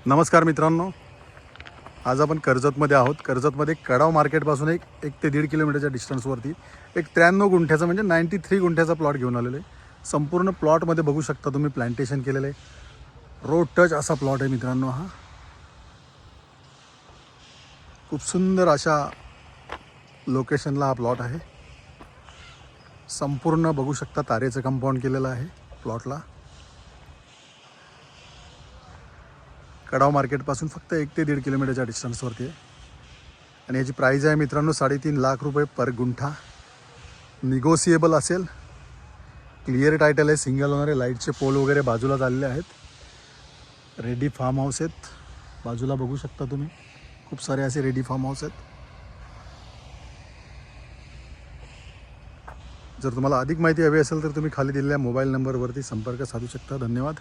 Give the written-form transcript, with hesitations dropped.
नमस्कार मित्रांनो, आज आपण कर्जतमध्ये आहोत. कर्जतमध्ये कडाव मार्केटपासून एक 1 ते 1.5 किलोमीटरच्या डिस्टन्सवरती एक 93 गुंठ्याचा म्हणजे 93 गुंठ्याचा प्लॉट घेऊन आलेलो आहे. संपूर्ण प्लॉटमध्ये बघू शकता तुम्ही प्लांटेशन केलेलं आहे. रोड टच असा प्लॉट आहे मित्रांनो. हा खूप सुंदर अशा लोकेशनला हा प्लॉट आहे. संपूर्ण बघू शकता तारेचं कंपाऊंड केलेलं आहे प्लॉटला. कडाव मार्केटपासून फक्त 1 ते 1.5 किलोमीटरच्या डिस्टन्सवरती आहे. आणि याची प्राईज आहे मित्रांनो 3.5 लाख रुपये पर गुंठा. निगोसिएबल असेल. क्लिअर टायटल आहे, सिंगल ओनर आहे. लाईटचे पोल वगैरे बाजूला चालले आहेत. रेडी फार्म हाऊस आहेत बाजूला बघू शकता तुम्ही. खूप सारे असे रेडी फार्म हाऊस आहेत. जर तुम्हाला अधिक माहिती हवी असेल तर तुम्ही खाली दिलेल्या मोबाईल नंबरवरती संपर्क साधू शकता. धन्यवाद.